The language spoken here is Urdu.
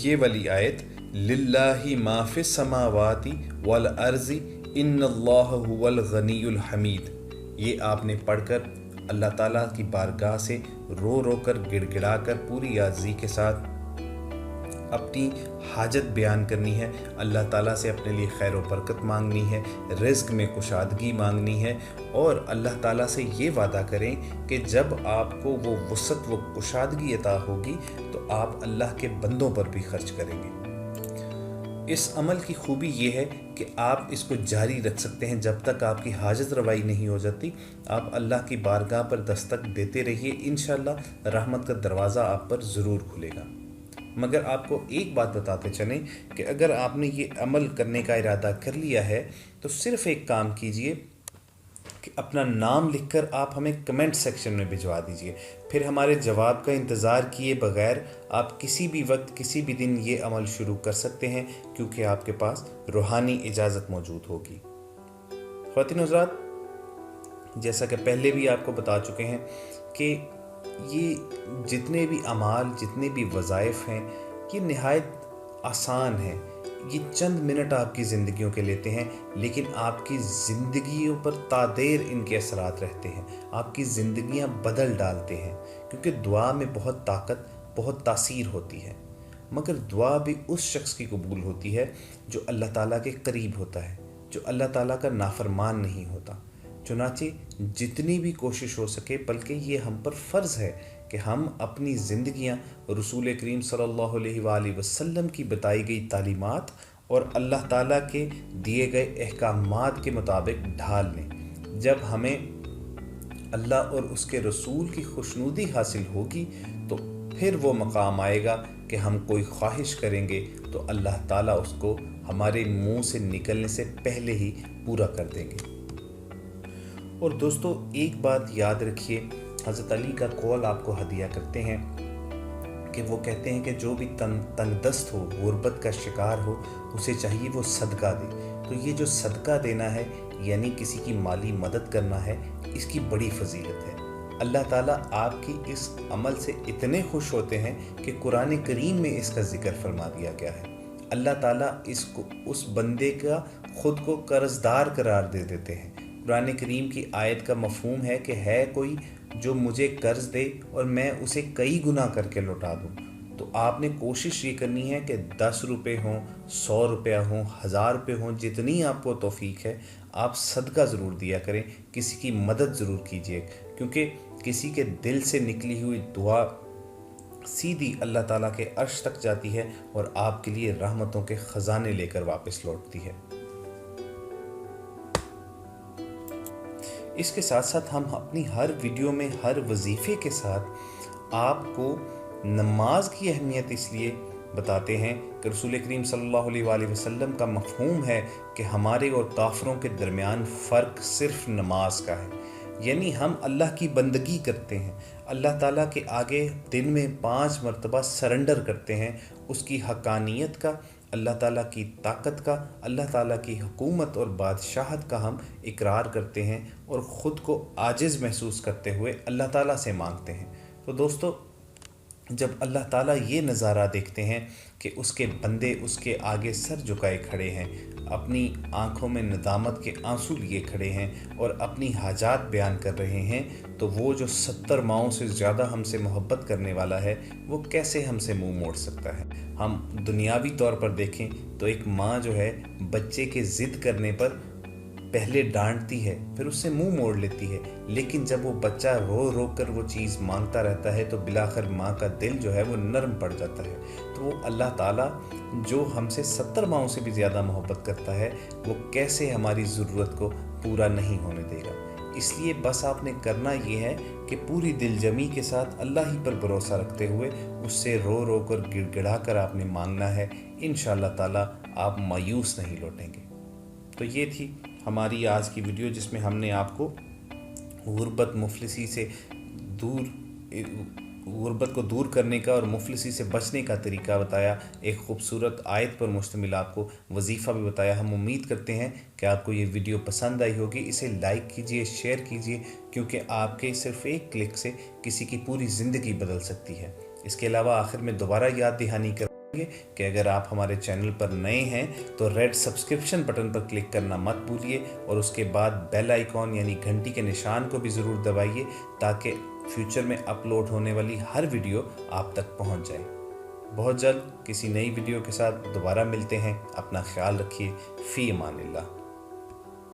یہ والی آیت للہ ما فی السماوات والارض ان اللہ هو الغنی الحمید، یہ آپ نے پڑھ کر اللہ تعالیٰ کی بارگاہ سے رو رو کر گڑ گڑا کر پوری عاجزی کے ساتھ اپنی حاجت بیان کرنی ہے، اللہ تعالیٰ سے اپنے لیے خیر و برکت مانگنی ہے، رزق میں کشادگی مانگنی ہے، اور اللہ تعالیٰ سے یہ وعدہ کریں کہ جب آپ کو وہ وسعت و کشادگی عطا ہوگی تو آپ اللہ کے بندوں پر بھی خرچ کریں گے۔ اس عمل کی خوبی یہ ہے کہ آپ اس کو جاری رکھ سکتے ہیں جب تک آپ کی حاجت روائی نہیں ہو جاتی۔ آپ اللہ کی بارگاہ پر دستک دیتے رہیے، انشاءاللہ رحمت کا دروازہ آپ پر ضرور کھلے گا۔ مگر آپ کو ایک بات بتاتے چلیں کہ اگر آپ نے یہ عمل کرنے کا ارادہ کر لیا ہے تو صرف ایک کام کیجئے کہ اپنا نام لکھ کر آپ ہمیں کمنٹ سیکشن میں بھجوا دیجئے، پھر ہمارے جواب کا انتظار کیے بغیر آپ کسی بھی وقت کسی بھی دن یہ عمل شروع کر سکتے ہیں، کیونکہ آپ کے پاس روحانی اجازت موجود ہوگی۔ خواتین و حضرات، جیسا کہ پہلے بھی آپ کو بتا چکے ہیں کہ یہ جتنے بھی اعمال، جتنے بھی وظائف ہیں، یہ نہایت آسان ہیں، یہ چند منٹ آپ کی زندگیوں کے لیتے ہیں، لیکن آپ کی زندگیوں پر تادیر ان کے اثرات رہتے ہیں، آپ کی زندگیاں بدل ڈالتے ہیں، کیونکہ دعا میں بہت طاقت، بہت تاثیر ہوتی ہے۔ مگر دعا بھی اس شخص کی قبول ہوتی ہے جو اللہ تعالیٰ کے قریب ہوتا ہے، جو اللہ تعالیٰ کا نافرمان نہیں ہوتا۔ چنانچہ جتنی بھی کوشش ہو سکے، بلکہ یہ ہم پر فرض ہے کہ ہم اپنی زندگیاں رسول کریم صلی اللہ علیہ وآلہ وسلم کی بتائی گئی تعلیمات اور اللہ تعالیٰ کے دیے گئے احکامات کے مطابق ڈھال لیں۔ جب ہمیں اللہ اور اس کے رسول کی خوشنودی حاصل ہوگی تو پھر وہ مقام آئے گا کہ ہم کوئی خواہش کریں گے تو اللہ تعالیٰ اس کو ہمارے منہ سے نکلنے سے پہلے ہی پورا کر دیں گے۔ اور دوستو، ایک بات یاد رکھیے، حضرت علی کا قول آپ کو ہدیہ کرتے ہیں کہ وہ کہتے ہیں کہ جو بھی تنگ دست ہو، غربت کا شکار ہو، اسے چاہیے وہ صدقہ دے۔ تو یہ جو صدقہ دینا ہے، یعنی کسی کی مالی مدد کرنا ہے، اس کی بڑی فضیلت ہے۔ اللہ تعالیٰ آپ کی اس عمل سے اتنے خوش ہوتے ہیں کہ قرآن کریم میں اس کا ذکر فرما دیا گیا ہے۔ اللہ تعالیٰ اس بندے کا خود کو قرضدار قرار دے دیتے ہیں۔ قرآن کریم کی آیت کا مفہوم ہے کہ ہے کوئی جو مجھے قرض دے اور میں اسے کئی گنا کر کے لوٹا دوں، تو آپ نے کوشش یہ کرنی ہے کہ 10 روپے ہوں، 100 روپیہ ہوں، 1000 روپے ہوں، جتنی آپ کو توفیق ہے، آپ صدقہ ضرور دیا کریں، کسی کی مدد ضرور کیجیے، کیونکہ کسی کے دل سے نکلی ہوئی دعا سیدھی اللہ تعالیٰ کے عرش تک جاتی ہے اور آپ کے لیے رحمتوں کے خزانے لے کر واپس لوٹتی ہے۔ اس کے ساتھ ساتھ ہم اپنی ہر ویڈیو میں ہر وظیفے کے ساتھ آپ کو نماز کی اہمیت اس لیے بتاتے ہیں کہ رسول کریم صلی اللہ علیہ وآلہ وسلم کا مفہوم ہے کہ ہمارے اور کافروں کے درمیان فرق صرف نماز کا ہے، یعنی ہم اللہ کی بندگی کرتے ہیں، اللہ تعالیٰ کے آگے دن میں 5 مرتبہ سرنڈر کرتے ہیں، اس کی حقانیت کا، اللہ تعالیٰ کی طاقت کا، اللہ تعالیٰ کی حکومت اور بادشاہت کا ہم اقرار کرتے ہیں اور خود کو عاجز محسوس کرتے ہوئے اللہ تعالیٰ سے مانگتے ہیں۔ تو دوستو، جب اللہ تعالیٰ یہ نظارہ دیکھتے ہیں کہ اس کے بندے اس کے آگے سر جھکائے کھڑے ہیں، اپنی آنکھوں میں ندامت کے آنسو لیے کھڑے ہیں اور اپنی حاجات بیان کر رہے ہیں، تو وہ جو 70 ماؤں سے زیادہ ہم سے محبت کرنے والا ہے، وہ کیسے ہم سے منہ موڑ سکتا ہے؟ ہم دنیاوی طور پر دیکھیں تو ایک ماں جو ہے بچے کے ضد کرنے پر پہلے ڈانٹتی ہے، پھر اس سے منہ موڑ لیتی ہے، لیکن جب وہ بچہ رو رو کر وہ چیز مانگتا رہتا ہے تو بالآخر ماں کا دل جو ہے وہ نرم پڑ جاتا ہے۔ تو وہ اللہ تعالیٰ جو ہم سے 70 ماؤں سے بھی زیادہ محبت کرتا ہے، وہ کیسے ہماری ضرورت کو پورا نہیں ہونے دے گا؟ اس لیے بس آپ نے کرنا یہ ہے کہ پوری دل جمی کے ساتھ اللہ ہی پر بھروسہ رکھتے ہوئے اس سے رو رو کر گڑ گڑا کر آپ نے مانگنا ہے، انشاءاللہ تعالیٰ آپ مایوس نہیں لوٹیں گے۔ تو یہ تھی ہماری آج کی ویڈیو، جس میں ہم نے آپ کو غربت کو دور کرنے کا اور مفلسی سے بچنے کا طریقہ بتایا، ایک خوبصورت آیت پر مشتمل آپ کو وظیفہ بھی بتایا۔ ہم امید کرتے ہیں کہ آپ کو یہ ویڈیو پسند آئی ہوگی، اسے لائک کیجئے، شیئر کیجئے، کیونکہ آپ کے صرف ایک کلک سے کسی کی پوری زندگی بدل سکتی ہے۔ اس کے علاوہ آخر میں دوبارہ یاد دہانی کر کہ اگر آپ ہمارے چینل پر نئے ہیں تو ریڈ سبسکرپشن بٹن پر کلک کرنا مت بھولیے اور اس کے بعد بیل آئیکن یعنی گھنٹی کے نشان کو بھی ضرور دبائیے تاکہ فیوچر میں اپلوڈ ہونے والی ہر ویڈیو آپ تک پہنچ جائے۔ بہت جلد کسی نئی ویڈیو کے ساتھ دوبارہ ملتے ہیں۔ اپنا خیال رکھیے۔ فی امان اللہ۔